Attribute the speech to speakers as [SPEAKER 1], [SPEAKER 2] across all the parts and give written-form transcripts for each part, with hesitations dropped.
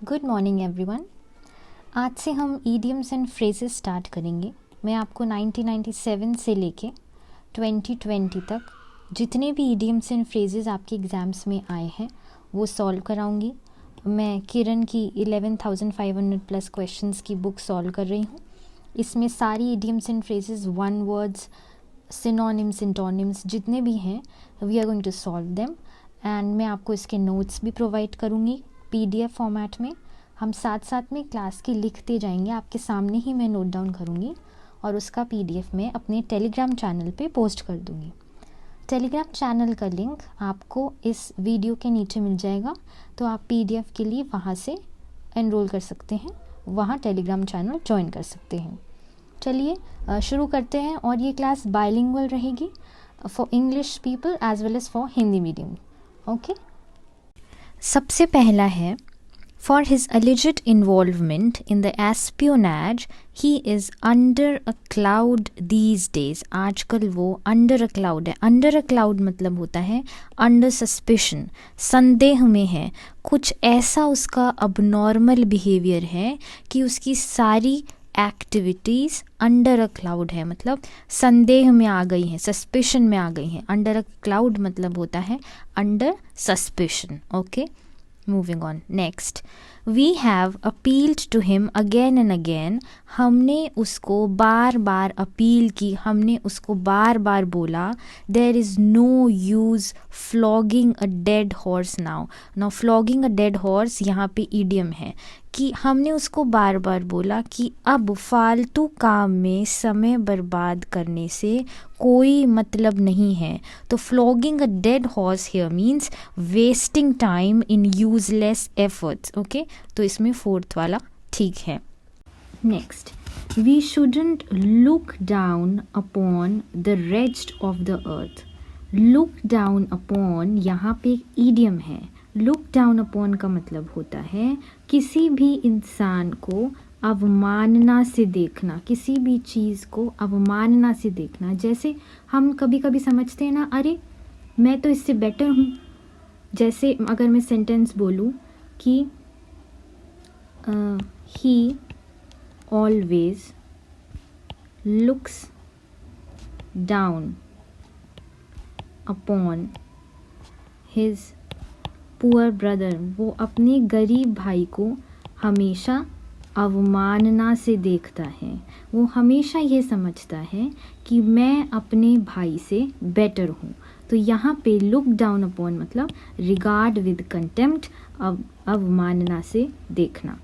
[SPEAKER 1] Good morning everyone. आज से हम ईडियम्स एंड फ्रेजेस स्टार्ट करेंगे। मैं आपको 1997 से लेके 2020 तक जितने भी ईडियम्स एंड फ्रेजेस आपके एग्ज़ाम्स में आए हैं वो सॉल्व कराऊंगी। मैं किरण की 11,500 प्लस क्वेश्चंस की बुक सॉल्व कर रही हूँ। इसमें सारी idioms and phrases, one words, synonyms, antonyms जितने भी हैं we are going to solve them. And मैं आपको इसके नोट्स भी प्रोवाइड करूँगी PDF फॉर्मेट में। हम साथ साथ में क्लास की लिखते जाएंगे, आपके सामने ही मैं नोट डाउन करूँगी और उसका PDF में अपने टेलीग्राम चैनल पे पोस्ट कर दूँगी। टेलीग्राम चैनल का लिंक आपको इस वीडियो के नीचे मिल जाएगा, तो आप PDF के लिए वहाँ से एनरोल कर सकते हैं, वहाँ टेलीग्राम चैनल ज्वाइन कर सकते हैं। चलिए शुरू करते हैं। और ये क्लास बाइलिंगुअल रहेगी for English people as well as for Hindi medium. Okay, सबसे पहला है, for his alleged involvement in the espionage he is under a cloud these days। आजकल वो under a cloud है। under a cloud मतलब होता है under suspicion, संदेह में है। कुछ ऐसा उसका abnormal behavior है कि उसकी सारी एक्टिविटीज़ अंडर अ क्लाउड है, मतलब संदेह में आ गई हैं, सस्पिशन में आ गई हैं। अंडर अ क्लाउड मतलब होता है under suspicion. Okay, moving on. Next, we have appealed to him again and again. हमने उसको बार बार अपील की, हमने उसको बार बार बोला। There is no use flogging a dead horse now. Now flogging a dead horse यहाँ पे ईडियम है कि हमने उसको बार बार बोला कि अब फालतू काम में समय बर्बाद करने से कोई मतलब नहीं है। तो flogging a dead horse here means wasting time in useless efforts. Okay, तो इसमें फोर्थ वाला ठीक है। Next, we shouldn't look down upon the rest of the earth. Look down upon यहाँ पे एक ईडियम है। लुक डाउन अपॉन का मतलब होता है किसी भी इंसान को अवमानना से देखना, किसी भी चीज़ को अवमानना से देखना। जैसे हम कभी कभी समझते हैं ना, अरे मैं तो इससे बेटर हूँ। जैसे अगर मैं सेंटेंस बोलूँ कि ही always looks down upon his poor brother, वो अपने गरीब भाई को हमेशा अवमानना से देखता है। वो हमेशा ये समझता है कि मैं अपने भाई से बेटर हूँ। तो यहाँ पे लुक डाउन अपॉन मतलब रिगार्ड विद कंटेम्प्ट, अवमानना से देखना।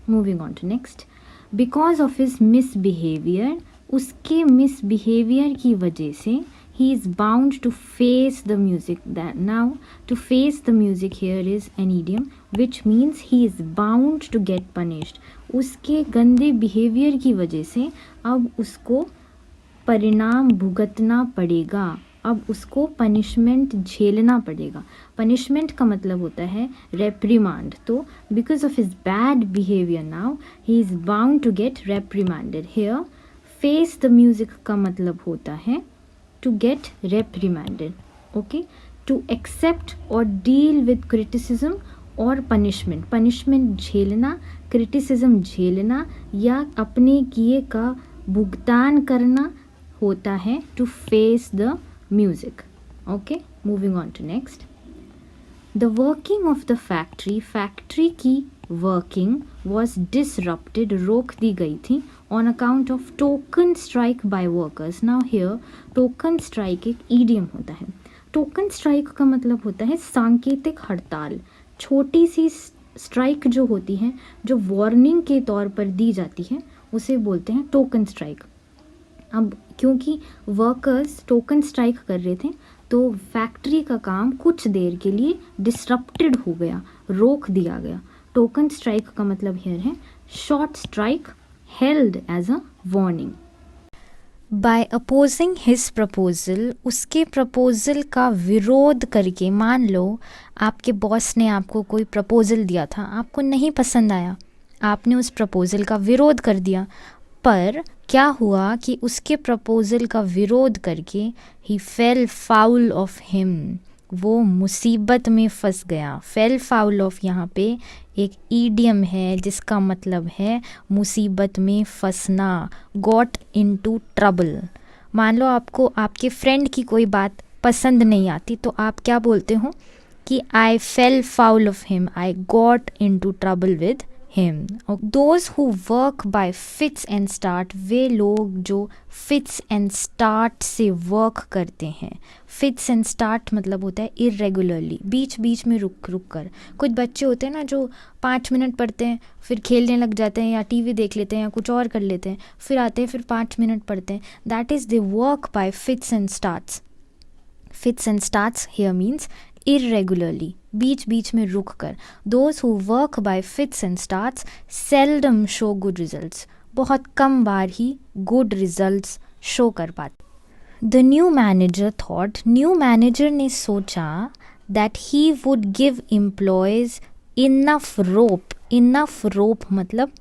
[SPEAKER 1] Moving on to next, because of his misbehaviour, उसके मिसबिहेवियर की वजह से he is bound to face the music. That now to face the music here is an idiom which means he is bound to get punished. उसके गंदे behaviour की वजह से अब उसको परिणाम भुगतना पड़ेगा, अब उसको पनिशमेंट झेलना पड़ेगा। पनिशमेंट का मतलब होता है रेप्रीमांड। तो because of his bad behaviour now he is bound to get reprimanded. Here face the music का मतलब होता है to get reprimanded. Okay, to accept or deal with criticism or punishment. punishment झेलना, criticism झेलना या अपने किए का भुगतान करना होता है to face the music. Okay, moving on to next. The working of the factory, factory की working was disrupted, रोक दी गई थी on account of token strike by workers. Now here token strike एक idiom होता है। token strike का मतलब होता है सांकेतिक हड़ताल। छोटी सी स्ट्राइक जो होती है, जो वार्निंग के तौर पर दी जाती है, उसे बोलते हैं टोकन स्ट्राइक। अब क्योंकि वर्कर्स टोकन स्ट्राइक कर रहे थे तो फैक्ट्री का काम कुछ देर के लिए डिसरप्टेड हो गया, रोक दिया गया। टोकन स्ट्राइक का मतलब हियर है short strike held as a warning. By opposing his proposal, उसके प्रपोजल का विरोध करके, मान लो आपके बॉस ने आपको कोई प्रपोजल दिया था, आपको नहीं पसंद आया, आपने उस प्रपोजल का विरोध कर दिया, पर क्या हुआ कि उसके प्रपोजल का विरोध करके he fell foul of him, वो मुसीबत में फंस गया। फेल फाउल ऑफ यहाँ पे एक ईडियम है जिसका मतलब है मुसीबत में फंसना, गॉट इनटू ट्रबल। मान लो आपको आपके फ्रेंड की कोई बात पसंद नहीं आती तो आप क्या बोलते हो कि I fell foul of him, I got into trouble with him. Those who work by fits and start, वे लोग जो fits and start से work करते हैं। fits and start मतलब होता है irregularly, बीच बीच में रुक रुक कर। कुछ बच्चे होते हैं ना जो 5 मिनट पढ़ते हैं फिर खेलने लग जाते हैं या टीवी देख लेते हैं या कुछ और कर लेते हैं, फिर आते हैं फिर 5 मिनट पढ़ते हैं। That is they work by fits and starts. Fits and starts here means irregularly, बीच बीच में रुक कर। Those who work by fits and starts seldom show good results, बहुत कम बार ही good results show कर पाते। The new manager thought, new manager ने सोचा that he would give employees enough rope मतलब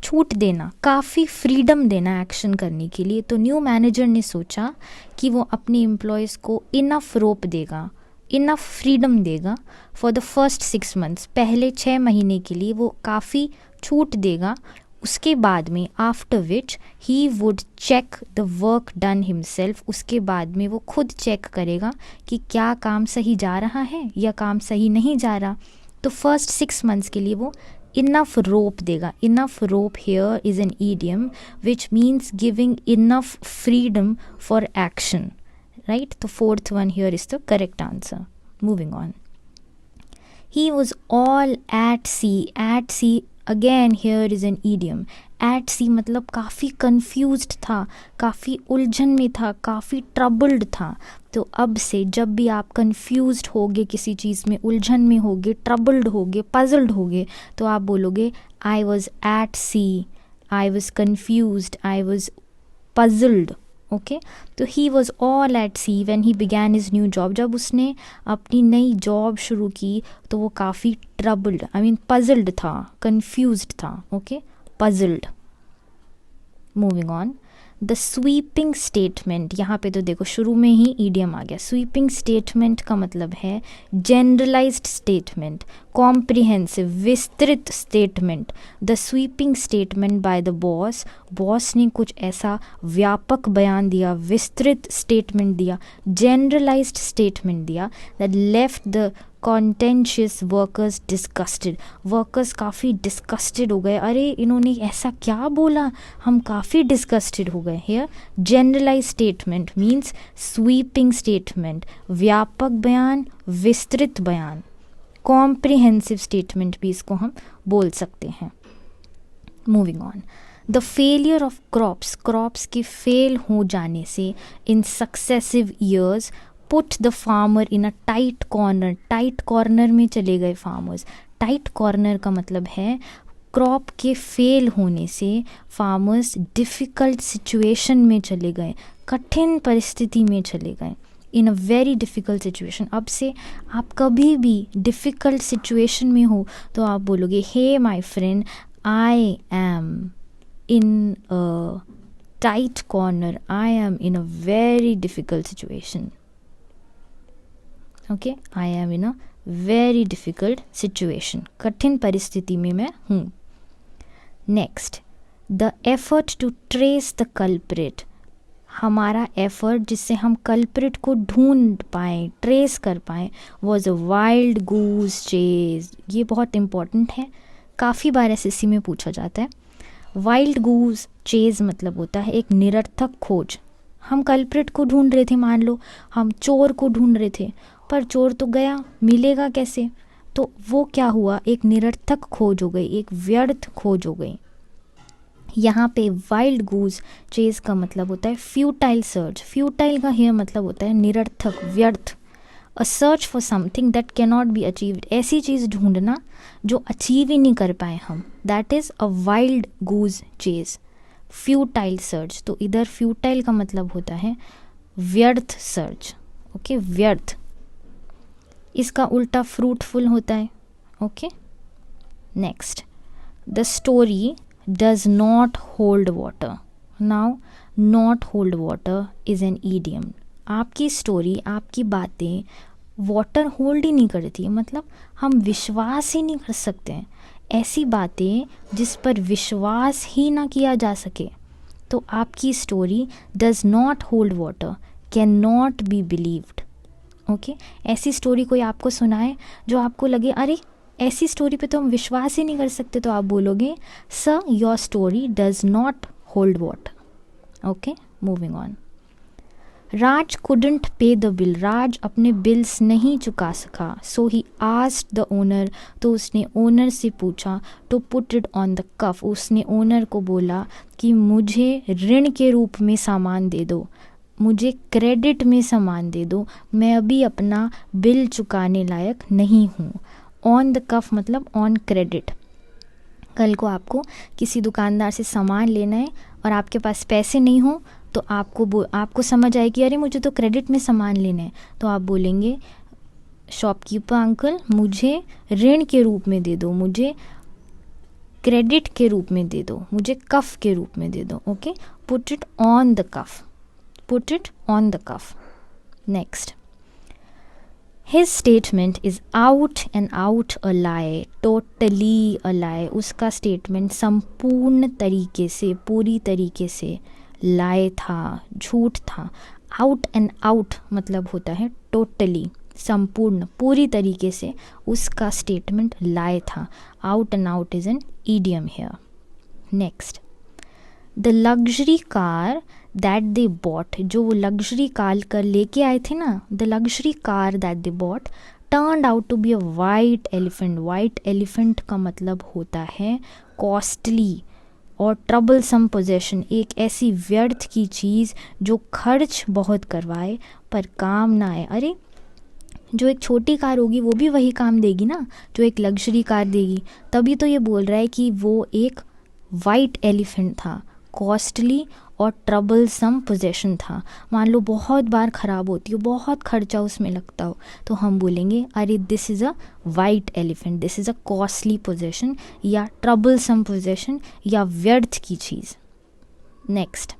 [SPEAKER 1] छूट देना, काफ़ी फ्रीडम देना एक्शन करने के लिए। तो न्यू मैनेजर ने सोचा कि वो अपने एम्प्लॉयज़ को इनफ रोप देगा, इनफ फ्रीडम देगा फॉर द फर्स्ट 6 months, पहले 6 महीने के लिए वो काफ़ी छूट देगा। उसके बाद में after which he would check the work done himself, उसके बाद में वो खुद चेक करेगा कि क्या काम सही जा रहा है या काम सही नहीं जा रहा। तो फर्स्ट 6 months के लिए वो इनफ रोप देगा। Enough rope here is an idiom which means giving enough freedom for action, right? The fourth one here is the correct answer. Moving on. He was all at sea. At sea again here is an idiom. At sea मतलब काफ़ी confused था, काफ़ी उलझन में था, काफ़ी troubled था। तो अब से जब भी आप confused होगे, किसी चीज़ में उलझन में होगे, troubled होगे, puzzled होगे, तो आप बोलोगे I was at sea, I was confused, I was puzzled. Okay तो he was all at sea when he began his new job, जब उसने अपनी नई जॉब शुरू की तो वो काफ़ी ट्रबल्ड, आई मीन पजल्ड था, कंफ्यूज्ड था। Okay puzzled. Moving on, the sweeping statement, यहाँ पे तो देखो शुरू में ही ईडियम आ गया। स्वीपिंग स्टेटमेंट का मतलब है जनरलाइज्ड स्टेटमेंट, कॉम्प्रिहेंसिव, विस्तृत statement. The sweeping statement by the boss, boss ने कुछ ऐसा व्यापक बयान दिया, विस्तृत स्टेटमेंट दिया, जनरलाइज्ड स्टेटमेंट दिया that left the contentious workers disgusted. Workers काफ़ी डिस्कस्टेड हो गए, अरे इन्होंने ऐसा क्या बोला, हम काफ़ी डिस्कस्टेड हो गए। Here generalise statement means sweeping statement, व्यापक बयान, विस्तृत बयान। कॉम्प्रिहेंसिव स्टेटमेंट भी इसको हम बोल सकते हैं। Moving on, the failure of crops, crops के फेल हो जाने से in successive years put the farmer in a tight corner, tight corner में चले गए फार्मर्स। टाइट कॉर्नर का मतलब है क्रॉप के फेल होने से फार्मर्स डिफ़िकल्ट सिचुएशन में चले गए, कठिन परिस्थिति में चले गए, इन अ वेरी डिफ़िकल्ट सिचुएशन। अब से आप कभी भी डिफ़िकल्ट सिचुएशन में हो तो आप बोलोगे hey my friend, I am in a tight corner, I am in a very difficult situation. Okay, I am in a very difficult situation, कठिन परिस्थिति में मैं हूँ। Next, the effort to trace the culprit, हमारा effort जिससे हम culprit को ढूंढ पाएँ, ट्रेस कर पाएँ, was a wild goose chase. ये बहुत इम्पॉर्टेंट है, काफ़ी बार एसएससी में पूछा जाता है। वाइल्ड गूज चेज मतलब होता है एक निरर्थक खोज। हम कल्प्रिट को ढूंढ रहे थे, मान लो हम चोर को ढूंढ रहे थे, पर चोर तो गया, मिलेगा कैसे? तो वो क्या हुआ, एक निरर्थक खोज हो गई, एक व्यर्थ खोज हो गई। यहाँ पे वाइल्ड गूज चेज का मतलब होता है फ्यूटाइल सर्च। फ्यूटाइल का हियर मतलब होता है निरर्थक, व्यर्थ। अ search for something that can not be achieved, ऐसी चीज़ ढूंढना जो अचीव ही नहीं कर पाए हम, that is a wild goose chase, futile search. तो इधर फ्यूटाइल का मतलब होता है व्यर्थ सर्च। ओके, व्यर्थ। इसका उल्टा फ्रूटफुल होता है। Okay, next, the story does not hold water. Now not hold water is an idiom. आपकी स्टोरी, आपकी बातें वाटर होल्ड ही नहीं करती है, मतलब हम विश्वास ही नहीं कर सकते हैं, ऐसी बातें जिस पर विश्वास ही ना किया जा सके, तो आपकी story does not hold water, can not be believed. Okay, ऐसी स्टोरी कोई आपको सुनाए जो आपको लगे अरे ऐसी स्टोरी पे तो हम विश्वास ही नहीं कर सकते, तो आप बोलोगे sir your story does not hold water. Okay, moving on. Raj couldn't pay the bill, Raj अपने बिल्स नहीं चुका सका, so he asked the owner, तो उसने ओनर से पूछा, to put it on the cuff, उसने ओनर को बोला कि मुझे ऋण के रूप में सामान दे दो, मुझे क्रेडिट में सामान दे दो, मैं अभी अपना बिल चुकाने लायक नहीं हूँ। ऑन द कफ मतलब ऑन क्रेडिट। कल को आपको किसी दुकानदार से सामान लेना है और आपके पास पैसे नहीं हो, तो आपको समझ आए कि अरे मुझे तो क्रेडिट में सामान लेना है, तो आप बोलेंगे शॉपकीपर अंकल मुझे ऋण के रूप में दे दो, मुझे क्रेडिट के रूप में दे दो, मुझे कफ के रूप में दे दो। Okay, put it on the cuff, put it on the cuff. Next, His statement is out and out a lie, totally a lie. उसका स्टेटमेंट संपूर्ण तरीके से, पूरी तरीके से lie था, झूठ था। आउट एंड आउट मतलब होता है टोटली, संपूर्ण, पूरी तरीके से उसका स्टेटमेंट lie था। Out and out is an idiom here. Next, the luxury car that they bought, जो वो लग्जरी कार कर लेके आए थे ना, the luxury car that they bought turned out to be a white elephant. White elephant का मतलब होता है कॉस्टली और ट्रबलसम पोजेशन, एक ऐसी व्यर्थ की चीज़ जो खर्च बहुत करवाए पर काम ना आए। अरे जो एक छोटी कार होगी वो भी वही काम देगी ना जो एक लग्जरी कार देगी, तभी तो ये बोल रहा है कि वो एक वाइट एलिफेंट था, कॉस्टली और ट्रबलसम पोजेशन था। मान लो बहुत बार ख़राब होती हो, बहुत खर्चा उसमें लगता हो, तो हम बोलेंगे अरे this is a white elephant, this is a costly possession या ट्रबलसम पोजेशन या व्यर्थ की चीज़। Next,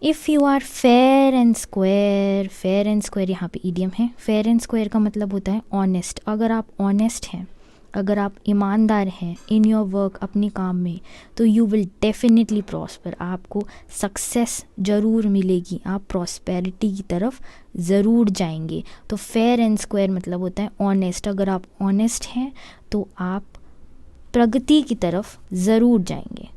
[SPEAKER 1] if you are fair and square, fair and square यहाँ पे ईडियम है। फेयर एंड स्क्वायर का मतलब होता है ऑनेस्ट। अगर आप ऑनेस्ट हैं, अगर आप ईमानदार हैं इन योर वर्क, अपने काम में, तो यू विल डेफिनेटली प्रॉस्पर, आपको सक्सेस ज़रूर मिलेगी, आप प्रॉस्पेरिटी की तरफ ज़रूर जाएंगे। तो फेयर एंड स्क्वायर मतलब होता है ऑनेस्ट। अगर आप ऑनेस्ट हैं तो आप प्रगति की तरफ ज़रूर जाएंगे।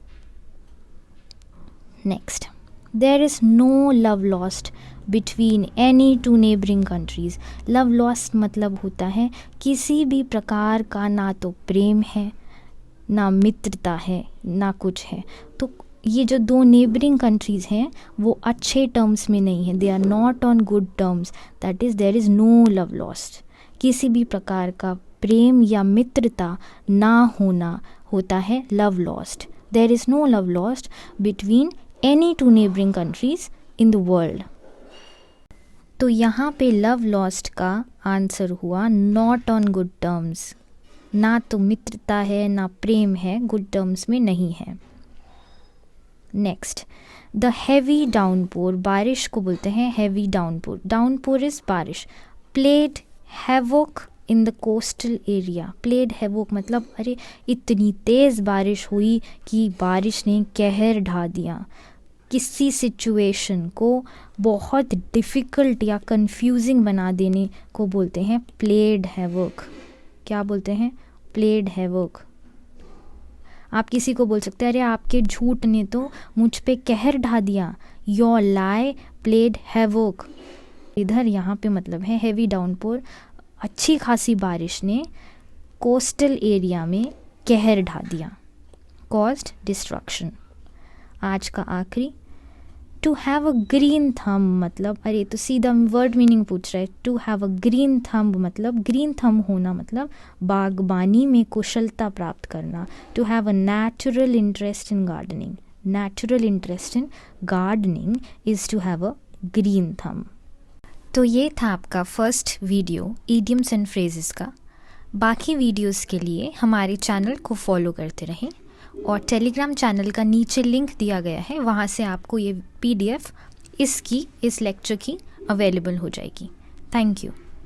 [SPEAKER 1] Next, there is no love lost between any two neighbouring countries. Love lost मतलब होता है किसी भी प्रकार का ना तो प्रेम है, ना मित्रता है, ना कुछ है। तो ये जो दो नेबरिंग कंट्रीज़ हैं वो अच्छे टर्म्स में नहीं हैं, they are not on good terms, that is there is no love lost. किसी भी प्रकार का प्रेम या मित्रता ना होना होता है love lost. There is no love lost between any two neighbouring countries in the world. तो यहाँ पे लव लॉस्ट का आंसर हुआ नॉट ऑन गुड टर्म्स। ना तो मित्रता है ना प्रेम है, गुड टर्म्स में नहीं है। नेक्स्ट, द हैवी डाउनपोर, बारिश को बोलते हैं हैवी डाउनपोर। डाउनपोर इज बारिश। Played havoc in the coastal area. Played havoc मतलब अरे इतनी तेज़ बारिश हुई कि बारिश ने कहर ढा दिया। किसी सिचुएशन को बहुत डिफ़िकल्ट या कंफ्यूजिंग बना देने को बोलते हैं प्लेड हैवोक। क्या बोलते हैं? Played havoc. आप किसी को बोल सकते हैं अरे आपके झूठ ने तो मुझ पे कहर ढा दिया, योर लाई प्लेड हैवोक। इधर यहाँ पे मतलब है हैवी डाउनपोर, अच्छी खासी बारिश ने कोस्टल एरिया में कहर ढा दिया, कॉज्ड डिस्ट्रक्शन। आज का आखिरी, to have a green thumb मतलब अरे तो सीधा वर्ड मीनिंग पूछ रहा है। To have a green thumb मतलब ग्रीन थंब होना मतलब बागबानी में कुशलता प्राप्त करना। To have a natural interest in gardening. Natural interest in gardening is to have a green thumb. तो ये था आपका first video idioms and phrases का। बाकी वीडियोस के लिए हमारे चैनल को फॉलो करते रहें और टेलीग्राम चैनल का नीचे लिंक दिया गया है, वहाँ से आपको ये PDF इस लेक्चर की अवेलेबल हो जाएगी। Thank you.